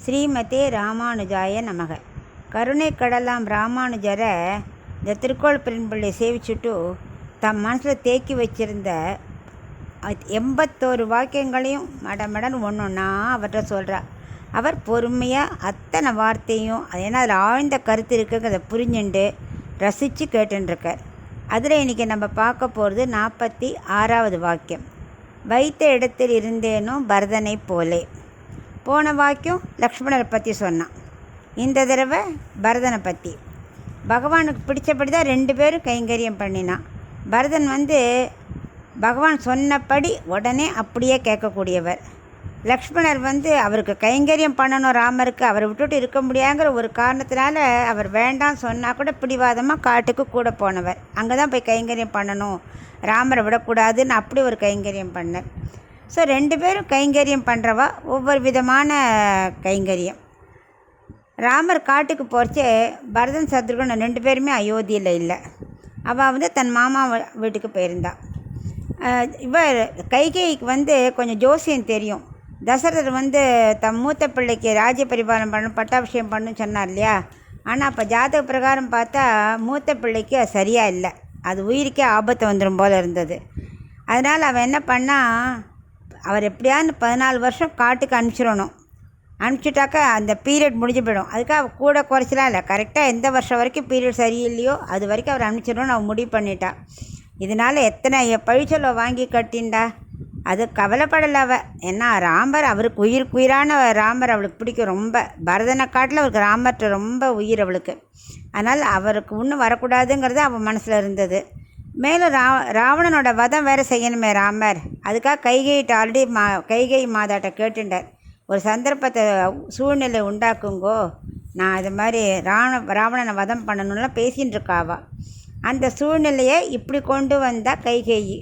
ஸ்ரீமதே ராமானுஜாய நமக. கருணை கடலாம் ராமானுஜரை இந்த திருக்கோள் பெரும்பிள்ளை சேவிச்சுட்டு தம் மனசில் தேக்கி வச்சிருந்த 81 வாக்கியங்களையும் மடமடன் ஒன்றுன்னா அவர்கிட்ட சொல்கிறார். அவர் பொறுமையாக அத்தனை வார்த்தையும் ஏன்னா அதில் ஆழ்ந்த கருத்து இருக்குங்கிறத புரிஞ்சுண்டு ரசித்து கேட்டுருக்கார். அதில் இன்றைக்கி நம்ம பார்க்க போகிறது 46வது வாக்கியம். வைத்த இடத்தில் இருந்தேனோ பரதனை போலே. போன வாக்கியம் லக்ஷ்மணரை பற்றி சொன்னான், இந்த தடவை பரதனை பற்றி. பகவானுக்கு பிடிச்சபடி தான் 2 பேரும் கைங்கரியம் பண்ணினான். பரதன் பகவான் சொன்னபடி உடனே அப்படியே கேட்கக்கூடியவர். லக்ஷ்மணர் அவருக்கு கைங்கரியம் பண்ணணும், ராமருக்கு அவரை விட்டுட்டு இருக்க முடியாங்கிற ஒரு காரணத்தினால அவர் வேண்டாம் சொன்னால் கூட பிடிவாதமாக காட்டுக்கு கூட போனவர். அங்கே தான் போய் கைங்கரியம் பண்ணணும், ராமரை விடக்கூடாதுன்னு அப்படி ஒரு கைங்கரியம் பண்ணார். ஸோ 2 பேரும் கைங்கரியம் பண்ணுறவா, ஒவ்வொரு விதமான கைங்கரியம். ராமர் காட்டுக்கு போகிறச்சே பரதன் சத்ருகன் 2 பேருமே அயோத்தியில் இல்லை. அவள் தன் மாமா வீட்டுக்கு போயிருந்தாள். இவர் கைகேயிக்கு கொஞ்சம் ஜோசியம் தெரியும். தசரதர் தம் மூத்த பிள்ளைக்கு ராஜ்ய பரிபாலனம் பண்ணணும், பட்டாபிஷேகம் பண்ணணும்னு சொன்னார் இல்லையா. ஆனால் அப்போ ஜாதக பிரகாரம் பார்த்தா மூத்த பிள்ளைக்கு அது சரியாக இல்லை, அது உயிருக்கே ஆபத்து வந்துடும் போல் இருந்தது. அதனால் அவன் என்ன பண்ணால், அவர் எப்படியாவது 14 வருஷம் காட்டுக்கு அனுப்பிச்சிடணும். அனுப்பிச்சிட்டாக்கா அந்த பீரியட் முடிஞ்சு போயிடும். அதுக்காக அவள் கூட குறைச்சலாம் இல்லை, கரெக்டாக எந்த வருஷம் வரைக்கும் பீரியட் சரியில்லையோ அது வரைக்கும் அவர் அனுப்பிச்சிடணும்னு அவன் முடிவு பண்ணிட்டா. இதனால் எத்தனை பழிச்சொல்லை வாங்கி கட்டின்டா. அது கவலைப்படலை அவள். ஏன்னா ராமர் அவருக்கு உயிரான ராமர் அவளுக்கு பிடிக்கும் ரொம்ப. பரதனை காட்டில் அவருக்கு ராமர்கிட்ட ரொம்ப உயிர் அவளுக்கு. அதனால் அவருக்கு இன்னும் வரக்கூடாதுங்கிறது அவன் மனசில் இருந்தது. மேலும் ராவணனோட வதம் வேறு செய்யணுமே ராமர். அதுக்காக கைகையிட்ட ஆல்ரெடி கைகை மாதாட்ட கேட்டுட்டார், ஒரு சந்தர்ப்பத்தை சூழ்நிலை உண்டாக்குங்கோ, நான் இது மாதிரி ராவணனை வதம் பண்ணணும்லாம் பேசின்னு இருக்காவா. அந்த சூழ்நிலையை இப்படி கொண்டு வந்தால் கைகேயி.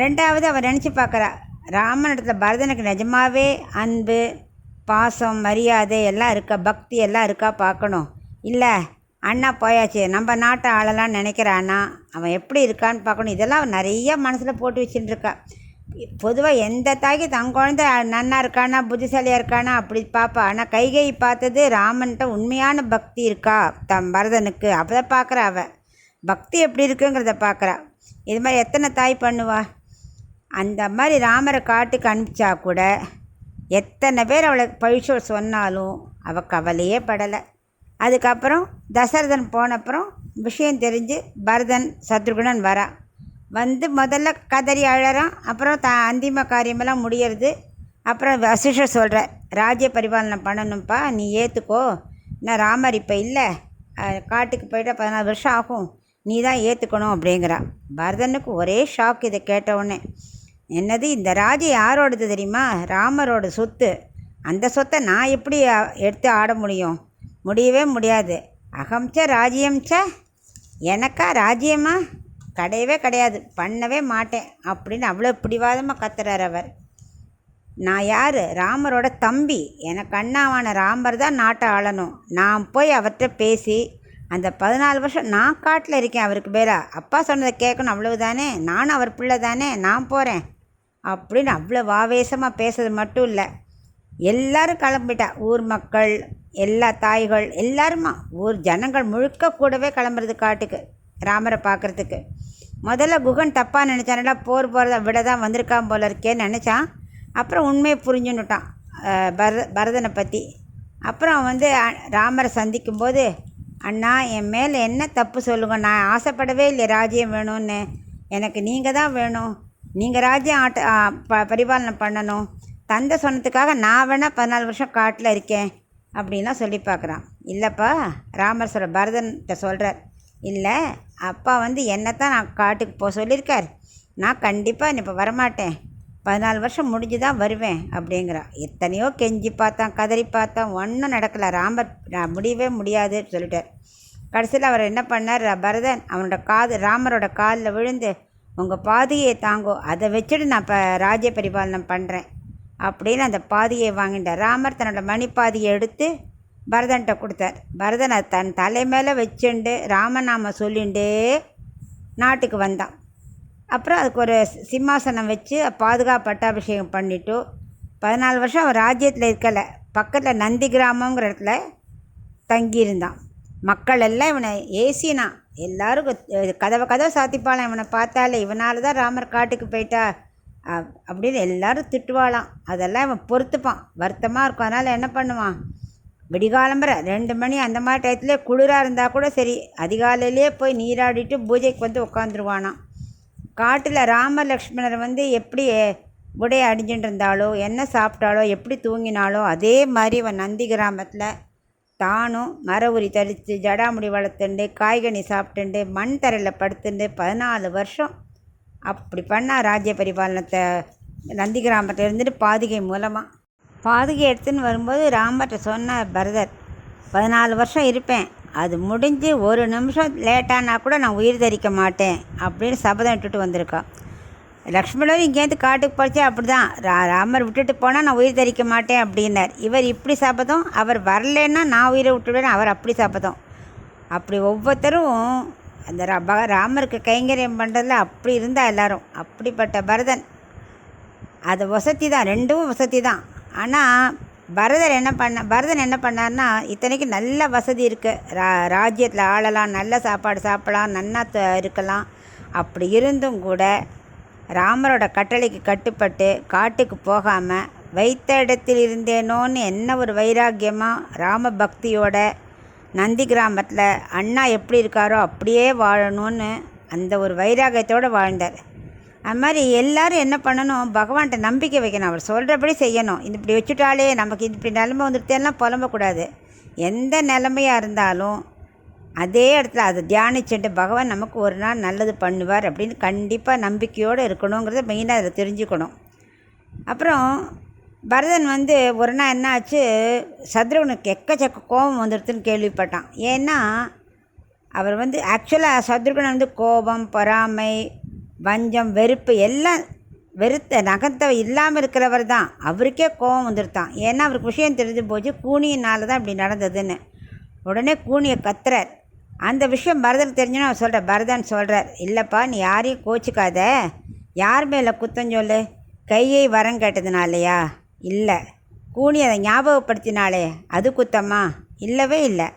2வது அவன் நினச்சி பார்க்குறா, ராமனிடத்தில் பரதனுக்கு நிஜமாகவே அன்பு, பாசம், மரியாதை எல்லாம் இருக்கா, பக்தி எல்லாம் இருக்கா பார்க்கணும். இல்லை அண்ணா போயாச்சு, நம்ம நாட்டை ஆளலான்னு நினைக்கிறான்னா அவன் எப்படி இருக்கான்னு பார்க்கணும். இதெல்லாம் அவன் நிறைய மனசில் போட்டு வச்சுட்டுருக்கா. பொதுவாக எந்த தாய்க்கு தன் குழந்தை நன்னா இருக்கானா, புத்திசாலியாக இருக்கானா அப்படி பார்ப்பா. ஆனால் கைகை பார்த்தது ராமன்கிட்ட உண்மையான பக்தி இருக்கா தம் பரதனுக்கு, அப்போ பார்க்குறா. அவள் பக்தி எப்படி இருக்குங்கிறத பார்க்குறா. இது மாதிரி எத்தனை தாய் பண்ணுவா. அந்த மாதிரி ராமரை காட்டுக்கு அனுப்பிச்சா கூட எத்தனை பேர் அவளை பழிச்சொல் சொன்னாலும் அவள் கவலையே படலை. அதுக்கப்புறம் தசரதன் போனப்புறம் விஷயம் தெரிஞ்சு பரதன் சத்ருகுணன் வரா. முதல்ல கதறி அழறான். அப்புறம் அந்திம காரியமெல்லாம் முடியறது. அப்புறம் வசிஷ்டர் சொல்கிறார், ராஜ்ய பரிபாலனம் பண்ணணும்ப்பா, நீ ஏற்றுக்கோ. நான் ராமர் இப்போ இல்லை, காட்டுக்கு போய்ட்டா 14 வருஷம் ஆகும், நீ தான் ஏற்றுக்கணும் அப்படிங்கிறா. பரதனுக்கு ஒரே ஷாக் இதை கேட்டவுடனே. என்னது, இந்த ராஜ்யம் யாரோடது தெரியுமா? ராமரோட சொத்து. அந்த சொத்தை நான் எப்படி எடுத்து ஆட முடியும்? முடியவே முடியாது. அகம்ச ராஜ்யம்ச, எனக்கா ராஜ்யமா? கிடையவே கிடையாது, பண்ணவே மாட்டேன் அப்படின்னு அவ்வளோ பிடிவாதமாக கத்துறார் அவர். நான் யார்? ராமரோட தம்பி. எனக்கு அண்ணாவான ராமர் தான் நாட்டை ஆளணும். நான் போய் அவர்கிட்ட பேசி அந்த 14 வருஷம் நான் காட்டில் இருக்கேன், அவருக்கு பேரா அப்பா சொன்னதை கேட்கணும், அவ்வளவு தானே, நானும் அவர் பிள்ளை தானே, நான் போகிறேன் அப்படின்னு அவ்வளோ ஆவேசமாக பேசுறது மட்டும் இல்லை, எல்லோரும் கிளம்பிட்டா. ஊர் மக்கள், எல்லா தாய்கள், எல்லாருமா, ஊர் ஜனங்கள் முழுக்க கூடவே கிளம்புறது காட்டுக்கு ராமரை பார்க்குறதுக்கு. முதல்ல குகன் தப்பாக நினச்சானடா, போகிறத விட தான் வந்திருக்கான் போல இருக்கேன்னு நினச்சான். அப்புறம் உண்மையை புரிஞ்சுன்னுட்டான் பரதனை பற்றி. அப்புறம் ராமரை சந்திக்கும்போது, அண்ணா என் மேலே என்ன தப்பு சொல்லுங்க, நான் ஆசைப்படவே இல்லை ராஜ்யம் வேணும்னு, எனக்கு நீங்கள் தான் வேணும், நீங்கள் ராஜ்யம் பரிபாலனை பண்ணணும், தந்தை சொன்னதுக்காக நான் வேணால் 14 வருஷம் காட்டில் இருக்கேன் அப்படின்லாம் சொல்லி பார்க்குறான். இல்லைப்பா, ராமர் பரதன்கிட்ட சொல்கிறார், இல்லை அப்பா என்னை தான் நான் காட்டுக்கு போக சொல்லியிருக்கார், நான் கண்டிப்பாக இப்போ வரமாட்டேன், 14 வருஷம் முடிஞ்சு தான் வருவேன் அப்படிங்கிறான். எத்தனையோ கெஞ்சி பார்த்தான், கதறி பார்த்தான், ஒன்றும் நடக்கலை. ராமர் முடியவே முடியாதுன்னு சொல்லிட்டார். கடைசியில் அவர் என்ன பண்ணார், பரதன் அவனோட ராமரோட காலில் விழுந்து, உங்கள் பாதியை தாங்கோ, அதை வச்சுட்டு நான் இப்போ ராஜ்ய பரிபாலனம் பண்ணுறேன் அப்படின்னு அந்த பாதியை வாங்கிட்டார். ராமர் தன்னோட மணிப்பாதியை எடுத்து பரதன்கிட்ட கொடுத்தார். பரதன் அதை தன் தலை மேலே வச்சுண்டு ராமநாம சொல்லிண்டே நாட்டுக்கு வந்தான். அப்புறம் அதுக்கு ஒரு சிம்மாசனம் வச்சு பாதுகாப்பு பட்டாபிஷேகம் பண்ணிவிட்டு 14 வருஷம் அவன் ராஜ்யத்தில் இருக்கலை, பக்கத்தில் நந்தி கிராமங்கிற இடத்துல தங்கியிருந்தான். மக்கள் எல்லாம் இவனை ஏசினான். எல்லோரும் கதவை சாத்திப்பாளாம். இவனை பார்த்தாலே இவனால தான் ராமர் காட்டுக்கு போயிட்டா அப்படின்னு எல்லோரும் திட்டுவாளாம். அதெல்லாம் இவன் பொறுத்துப்பான். வருத்தமாக இருக்கும். அதனால் என்ன பண்ணுவான், விடிகாலம்பரை 2 மணி அந்த மாதிரி டயத்துலேயே குளிராக இருந்தால் கூட சரி, அதிகாலையிலே போய் நீராடிட்டு பூஜைக்கு வந்து உட்காந்துருவானாம். காட்டில் ராம லக்ஷ்மணர் எப்படி உடைய அடிஞ்சுட்டு இருந்தாலோ, என்ன சாப்பிட்டாலோ, எப்படி தூங்கினாலோ, அதே மாதிரி இவன் நந்தி கிராமத்தில் தானும் மர உரி தரித்து ஜடாமுடி வளர்த்துண்டு காய்கனி சாப்பிட்டுண்டு மண் தரையில் படுத்துண்டு 14 வருஷம் அப்படி பண்ணால் ராஜ்ய பரிபாலனத்தை நந்தி கிராமத்தில் இருந்துட்டு பாதுகை மூலமாக. பாதுகை எடுத்துன்னு வரும்போது ராமர்கிட்ட சொன்ன பரதர், 14 வருஷம் இருப்பேன், அது முடிஞ்சு 1 நிமிஷம் லேட்டானா கூட நான் உயிர் தரிக்க மாட்டேன் அப்படின்னு சபதம் விட்டுட்டு வந்திருக்கான். லக்ஷ்மணர் இங்கேருந்து காட்டுக்கு போச்சே அப்படி தான், ராமர் விட்டுட்டு போனால் நான் உயிர் தரிக்க மாட்டேன் அப்படின்னார். இவர் இப்படி சபதம், அவர் வரலன்னா நான் உயிரை விட்டுவிடுவேன், அவர் அப்படி சபதம். அப்படி ஒவ்வொருத்தரும் அந்த ராமருக்கு கைங்கரியம் பண்ணுறதுல அப்படி இருந்தால் எல்லோரும். அப்படிப்பட்ட பரதன் அது வசதி தான், ரெண்டும் வசதி தான். ஆனால் பரதன் என்ன பண்ணார்னா, இத்தனைக்கு நல்ல வசதி இருக்குது, ராஜ்யத்தில் ஆளலாம், நல்ல சாப்பாடு சாப்பிடலாம், நன்னா இருக்கலாம். அப்படி இருந்தும் கூட ராமரோட கட்டளைக்கு கட்டுப்பட்டு காட்டுக்கு போகாமல் வைத்த இடத்தில் இருந்தேனோன்னு என்ன ஒரு வைராக்கியமாக ராம பக்தியோட நந்தி கிராமத்தில் அண்ணா எப்படி இருக்காரோ அப்படியே வாழணும்னு அந்த ஒரு வைராக்கியத்தோடு வாழ்ந்தார். அது மாதிரி எல்லோரும் என்ன பண்ணணும், பகவான்கிட்ட நம்பிக்கை வைக்கணும், அவர் சொல்கிறபடி செய்யணும். இப்படி வச்சுட்டாலே நமக்கு இப்படி நிலைமை வந்துட்டேன்னா புலம்பக்கூடாது. எந்த நிலைமையாக இருந்தாலும் அதே இடத்துல அதை தியானிச்சுட்டு பகவான் நமக்கு ஒரு நாள் நல்லது பண்ணுவார் அப்படின்னு கண்டிப்பாக நம்பிக்கையோடு இருக்கணுங்கிறத மெயினாக அதில் தெரிஞ்சுக்கணும். அப்புறம் பரதன் ஒரு நாள் என்ன ஆச்சு, சத்ருகனுக்கு எக்கச்சக்க கோபம் வந்துடுதுன்னு கேள்விப்பட்டான். ஏன்னா அவர் ஆக்சுவலாக சத்ருகன் கோபம், பொறாமை, வஞ்சம், வெறுப்பு எல்லாம் வெறுத்த நகத்தை இல்லாமல் இருக்கிறவர் தான். அவருக்கே கோபம் வந்துடுத்தான். ஏன்னா அவருக்கு விஷயம் தெரிஞ்சு போச்சு, கூனியினால தான் இப்படி நடந்ததுன்னு. உடனே கூனியை கத்துறார். அந்த விஷயம் பரதனுக்கு தெரிஞ்சுன்னு அவர் சொல்கிறார். பரதன் சொல்கிறார், இல்லைப்பா நீ யாரையும் கோச்சிக்காத, யார் மேலே குத்தம் சொல்லு, கையை வரம் கேட்டதுனாலையா? இல்லை. கூனி அதை ஞாபகப்படுத்தினாலே அது குத்தமா? இல்லவே இல்லை.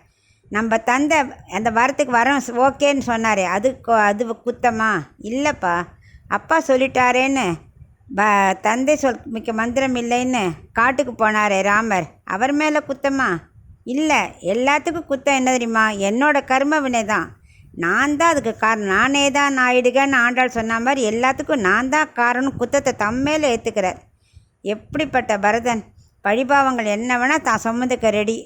நம்ம தந்தை அந்த வரத்துக்கு வரம் ஓகேன்னு சொன்னாரே அது குத்தமா? இல்லைப்பா. அப்பா சொல்லிட்டாரேன்னு தந்தை மிக்க மந்திரம் இல்லைன்னு காட்டுக்கு போனாரே ராமர், அவர் மேலே குத்தமா? இல்லை. எல்லாத்துக்கும் குத்தம் என்ன தெரியுமா, என்னோடய கர்ம வினை தான், நான் தான் அதுக்கு காரணம், நானே தான் ஆயிடுகன்னு ஆண்டாள் சொன்ன மாதிரி எல்லாத்துக்கும் நான் தான் காரணம், குத்தத்தை தம்மேல ஏற்றுக்கிறார். எப்படிப்பட்ட பரதன், பழிபாவங்கள் என்ன வேணால் தான் சுமந்துக்க ரெடி.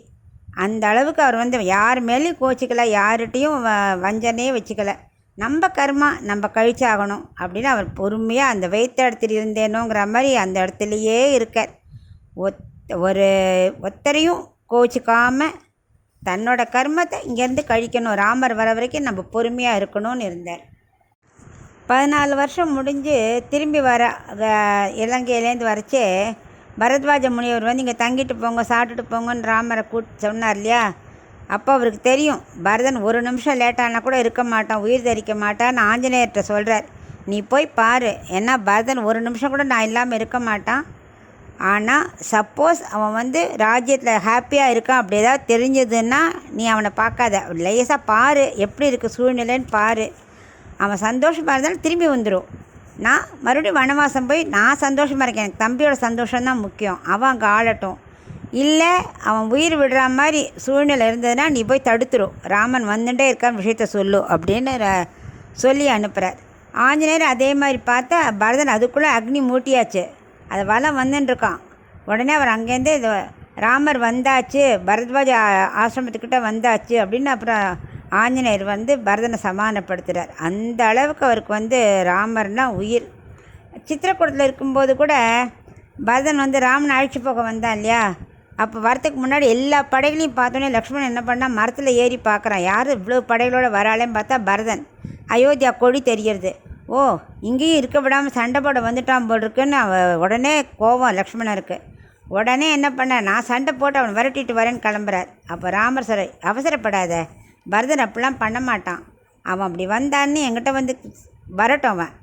அந்த அளவுக்கு அவர் யார் மேலேயும் கோச்சிக்கலை, யார்கிட்டையும் வஞ்சனையே வச்சுக்கலை. நம்ம கர்மா நம்ம கழிச்சாகணும் அப்படின்னு அவர் பொறுமையாக அந்த வைத்த இடத்துல இருந்தேனோங்கிற மாதிரி அந்த இடத்துலையே இருக்கார். ஒத்தரையும் கோச்சிக்காமல் தன்னோட கர்மத்தை இங்கேருந்து கழிக்கணும், ராமர் வர வரைக்கும் நம்ம பொறுமையாக இருக்கணும்னு இருந்தார். 14 வருஷம் முடிஞ்சு திரும்பி வர இலங்கையிலேருந்து வரைச்சே பரத்வாஜ முனிவர் இங்கே தங்கிட்டு போங்க, சாப்பிட்டுட்டு போங்கன்னு ராமரை சொன்னார் இல்லையா? அப்போ அவருக்கு தெரியும் பரதன் 1 நிமிஷம் லேட்டானா கூட இருக்க மாட்டான், உயிர் தரிக்க மாட்டான்னு ஆஞ்சநேயர்கிட்ட சொல்கிறார். நீ போய் பாரு, ஏன்னா பரதன் 1 நிமிஷம் கூட நான் இல்லாமல் இருக்க மாட்டான். ஆனால் சப்போஸ் அவன் ராஜ்யத்தில் ஹாப்பியாக இருக்கான் அப்படி ஏதாவது தெரிஞ்சதுன்னா நீ அவனை பார்க்காத, லேசாக பாரு எப்படி இருக்குது சூழ்நிலைன்னு பாரு. அவன் சந்தோஷமாக இருந்தாலும் திரும்பி வந்துடும். நான் மறுபடியும் வனவாசம் போய் நான் சந்தோஷமாக இருக்கேன், எனக்கு தம்பியோட சந்தோஷம்தான் முக்கியம், அவன் அங்கே ஆளட்டும். இல்லை அவன் உயிர் விடுற மாதிரி சூழ்நிலை இருந்ததுன்னா நீ போய் தடுத்துரும், ராமன் வந்துட்டே இருக்கான் விஷயத்த சொல்லு அப்படின்னு சொல்லி அனுப்புகிறார். ஆஞ்சநேயர் அதே மாதிரி பார்த்தா பரதன் அதுக்குள்ளே அக்னி மூட்டியாச்சு, அது வலம் வந்துட்டுருக்கான். உடனே அவர் அங்கேருந்தே ராமர் வந்தாச்சு, பரத்வாஜ ஆசிரமத்துக்கிட்ட வந்தாச்சு அப்படின்னு அப்புறம் ஆஞ்சநேயர் பரதனை சமாதானப்படுத்துகிறார். அந்த அளவுக்கு அவருக்கு ராமர்னால் உயிர். சித்திரக்கூடத்தில் இருக்கும்போது கூட பரதன் ராமனை அழைச்சி போக வந்தான் இல்லையா? அப்போ வரத்துக்கு முன்னாடி எல்லா படைகளையும் பார்த்தோன்னே லக்ஷ்மணன் என்ன பண்ணால் மரத்தில் ஏறி பார்க்குறான், யார் இவ்வளோ படைகளோடு வராளேன்னு பார்த்தா பரதன். அயோத்தியா கொடி தெரிகிறது. ஓ, இங்கேயும் இருக்க விடாமல் சண்டை போட வந்துட்டான் போல் இருக்குன்னு உடனே கோபம் லக்ஷ்மணருக்கு. உடனே என்ன பண்ண, நான் சண்டை போட்டு அவன் விரட்டிட்டு வரேன்னு கிளம்புறார். அப்போ ராமர் சொல்ற, அவசரப்படாத, பரதன் அப்படிலாம் பண்ண மாட்டான், அவன் அப்படி வந்தான்னு என்கிட்ட வரட்டும், அவன்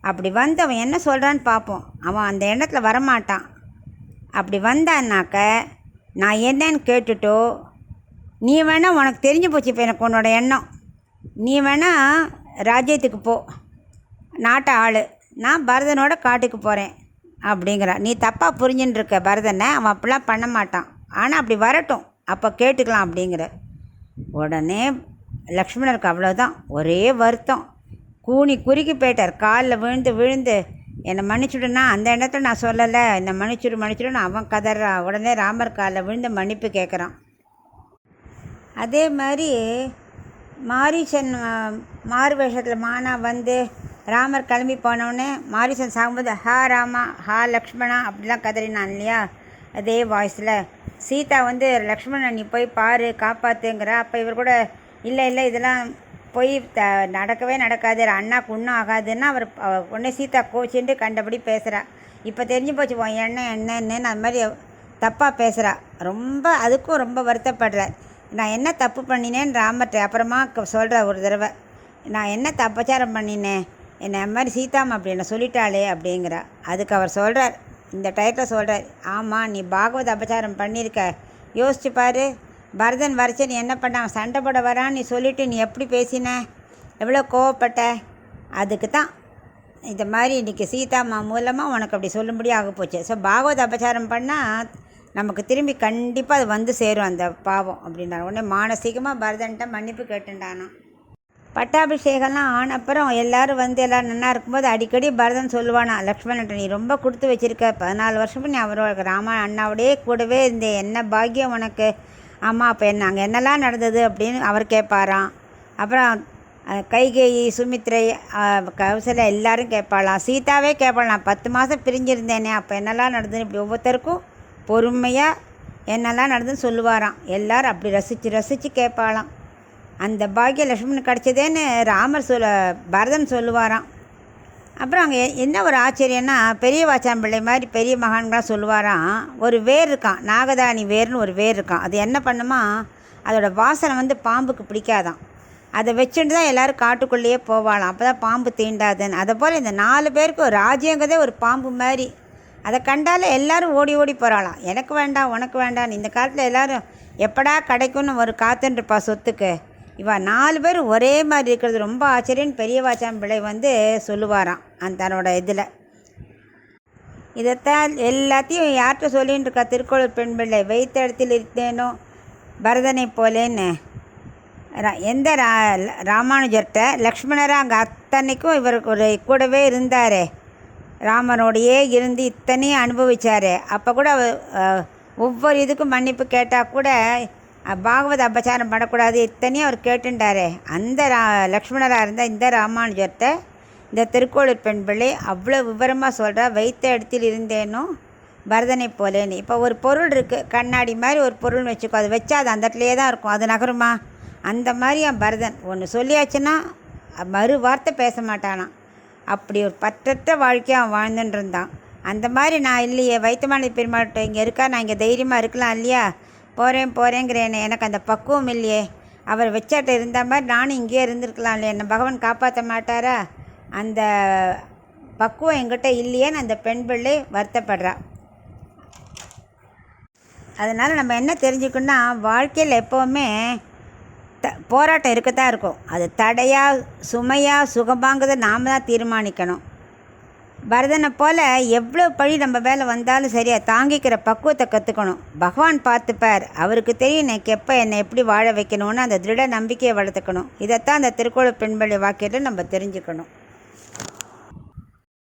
அப்படி அவன் என்ன சொல்கிறான்னு பார்ப்போம், அவன் அந்த எண்ணத்தில் வரமாட்டான். அப்படி வந்தான்னாக்க நான் என்னன்னு கேட்டுட்டோ நீ வேணால் உனக்கு தெரிஞ்சு போச்சு இப்போ எனக்கு உன்னோட எண்ணம். நீ வேணால் ராஜ்யத்துக்கு போ, நாட்டை ஆள், நான் பரதனோட காட்டுக்கு போகிறேன் அப்படிங்கிறா. நீ தப்பாக புரிஞ்சுன்னு இருக்க பரதனை, அவன் அப்படிலாம் பண்ண மாட்டான். ஆனால் அப்படி வரட்டும், அப்போ கேட்டுக்கலாம் அப்படிங்கிற. உடனே லக்ஷ்மணருக்கு அவ்வளோதான் ஒரே வருத்தம். கூனி குறுக்கி போயிட்டார். காலில் விழுந்து விழுந்து என்னை மன்னிச்சுடுனா, அந்த இடத்துல நான் சொல்லலை, என்னை மன்னிச்சுடுன்னு அவன் கதறா. உடனே ராமர் காலில் விழுந்து மன்னிப்பு கேட்குறான். அதே மாதிரி மாரீசன் மாறு வேஷத்தில் மானா வந்து ராமர் கிளம்பி போனவுடனே மாரீசன் சாகும்போது ஹா ராமா ஹா லக்ஷ்மணா அப்படிலாம் கதறினான் இல்லையா, அதே வாய்ஸில் சீதா வந்து லக்ஷ்மணன் நீ போய் பாரு காப்பாற்றுங்கிற. அப்போ இவர் கூட இல்லை இதெல்லாம் போய் நடக்கவே நடக்காது, அண்ணாக்கு ஒன்றும் ஆகாதுன்னா அவர் உடனே சீதா கோச்சின்ட்டு கண்டபடி பேசுகிறா. இப்போ தெரிஞ்சு போச்சு உன் என்னன்னு அது மாதிரி தப்பாக பேசுகிறா. அதுக்கும் ரொம்ப வருத்தப்படுறார். நான் என்ன தப்பு பண்ணினேன்னு ராமர்கிட்ட அப்புறமா சொல்கிற ஒரு தடவை, நான் என்ன தப்பச்சாரம் பண்ணினேன், என்னை அது மாதிரி சீதாமா அப்படி என்ன சொல்லிட்டாளே அப்படிங்கிறா. அதுக்கு அவர் சொல்கிறார், இந்த டயத்தில் சொல்கிறார், ஆமாம் நீ பாகவத அபச்சாரம் பண்ணியிருக்க, யோசிச்சு பாரு. பரதன் வரைச்ச நீ என்ன பண்ண, அவன் சண்டை போட வரான்னு நீ சொல்லிவிட்டு நீ எப்படி பேசின, எவ்வளோ கோவப்பட்ட. அதுக்கு தான் இந்த மாதிரி இன்றைக்கி சீதாமா மூலமாக உனக்கு அப்படி சொல்லும்படி ஆக போச்சு. ஸோ பாகவத அபச்சாரம் பண்ணால் நமக்கு திரும்பி கண்டிப்பாக அது வந்து சேரும் அந்த பாவம் அப்படின்றான். உடனே மானசீகமாக பரதன்ட்ட மன்னிப்பு கேட்டுட்டானா. பட்டாபிஷேகம்லாம் ஆனப்புறம் எல்லோரும் வந்து எல்லோரும் நல்லா இருக்கும்போது அடிக்கடி பரதன் சொல்லுவானா லக்ஷ்மணன்ட்ட, நீ ரொம்ப கொடுத்து வச்சுருக்க, 14 வருஷமும் நீ அவரோட ராமா அண்ணாவோடே கூடவே இருந்தேன், என்ன பாக்கியம் உனக்கு. ஆமாம் அப்போ அங்கே என்னெல்லாம் நடந்தது அப்படின்னு அவர் கேட்பாராம். அப்புறம் கைகேயி சுமித்ரை கௌசல்யா எல்லாரும் கேட்பாளாம், சீதாவே கேட்பாளாம், 10 மாதம் பிரிஞ்சிருந்தேனே அப்போ என்னெல்லாம் நடந்ததுன்னு. இப்படி ஒவ்வொருத்தருக்கும் பொறுமையாக என்னெல்லாம் நடந்துன்னு சொல்லுவாராம். எல்லோரும் அப்படி ரசித்து கேட்பாளாம். அந்த பாக்கிய லக்ஷ்மணன் கிடச்சதேன்னு பரதன் சொல்லுவாராம். அப்புறம் அங்கே என்ன ஒரு ஆச்சரியன்னா, பெரிய வாச்சாம்பிள்ளை மாதிரி பெரிய மகான்களாம் சொல்லுவாராம், ஒரு வேர் இருக்கான், நாகதானி வேர்னு ஒரு வேர் இருக்கான். அது என்ன பண்ணுமா, அதோடய வாசனை வந்து பாம்புக்கு பிடிக்காதான். அதை வச்சுட்டு தான் எல்லோரும் காட்டுக்குள்ளேயே போவாளாம், அப்போ தான் பாம்பு தீண்டாதுன்னு. அதை போல் இந்த 4 பேருக்கு ஒரு ராஜ்யங்கிறதே ஒரு பாம்பு மாதிரி. அதை கண்டாலே எல்லோரும் ஓடி போகிறாளாம், எனக்கு வேண்டாம் உனக்கு வேண்டான்னு. இந்த காலத்தில் எல்லோரும் எப்படா கிடைக்கும்னு ஒரு காத்துன்ருப்பா சொத்துக்கு. இவன் 4 பேர் ஒரே மாதிரி இருக்கிறது ரொம்ப ஆச்சரியன்னு பெரிய வாச்சாம்பிள்ளை வந்து சொல்லுவாராம் தன்னோட இதில். இதைத்தான் எல்லாத்தையும் யார்கிட்ட சொல்லின்னு இருக்கா திருக்கோளூர் பெண் பிள்ளை, வைத்த இடத்தில் இருந்தேனோ பரதனை போலேன்னு. எந்த ராமானுஜர்கிட்ட லக்ஷ்மணராக அங்கே அத்தனைக்கும் இவருக்கு ஒரு கூடவே இருந்தார், ராமனோடையே இருந்து இத்தனையும் அனுபவித்தார். அப்போ கூட ஒவ்வொரு இதுக்கும் மன்னிப்பு கேட்டால் கூட பாகவத அபச்சாரம் பண்ணக்கூடாது இத்தனையும் அவர் கேட்டுட்டாரே. அந்த லக்ஷ்மணராக இருந்தால் இந்த ராமானுஜர்கிட்ட இந்த திருக்கோளூர் பெண் பிள்ளை அவ்வளோ விவரமாக சொல்கிறா, வைத்த இடத்தில் இருந்தேனோ பரதனை போலேன்னு. இப்போ ஒரு பொருள் இருக்குது, கண்ணாடி மாதிரி ஒரு பொருள்னு வச்சுக்கோ, அது வச்சா அது அந்த இடத்துலையே தான் இருக்கும், அது நகருமா. அந்த மாதிரி என் பரதன் ஒன்று சொல்லியாச்சுன்னா மறு வார்த்தை பேச மாட்டானான். அப்படி ஒரு பற்றற்ற வாழ்க்கையை அவன் வாழ்ந்துட்டு இருந்தான். அந்த மாதிரி நான் இல்லையே, வைத்தமானி பெருமாள்கிட்ட இங்கே இருக்கா, நான் இங்கே தைரியமாக இருக்கலாம் இல்லையா, போகிறேங்கிறேனே, எனக்கு அந்த பக்குவம் இல்லையே. அவர் வச்சாட்ட இருந்த மாதிரி நானும் இங்கேயே இருந்திருக்கலாம் இல்லையா, என்னை பகவான் காப்பாற்ற மாட்டாரா, அந்த பக்குவம் என்கிட்ட இல்லையேன்னு அந்த பெண் பிள்ளை வருத்தப்படுறா. அதனால் நம்ம என்ன தெரிஞ்சுக்கணுன்னா, வாழ்க்கையில் எப்போவுமே போராட்டம் இருக்கத்தான் இருக்கும். அது தடையாக சுமையாக சுகமாங்கிறத நாம் தான் தீர்மானிக்கணும். பரதனை போல் எவ்வளோ பழி நம்ம மேலே வந்தாலும் சரியாக தாங்கிக்கிற பக்குவத்தை கற்றுக்கணும். பகவான் பார்த்துப்பார், அவருக்கு தெரியும் எனக்கு எப்போ என்னை எப்படி வாழ வைக்கணும்னு அந்த திருட நம்பிக்கையை வளர்த்துக்கணும். இதைத்தான் அந்த திருக்கோளூர் பெண்பள்ளி வாக்கியத்தில் நம்ம தெரிஞ்சுக்கணும்.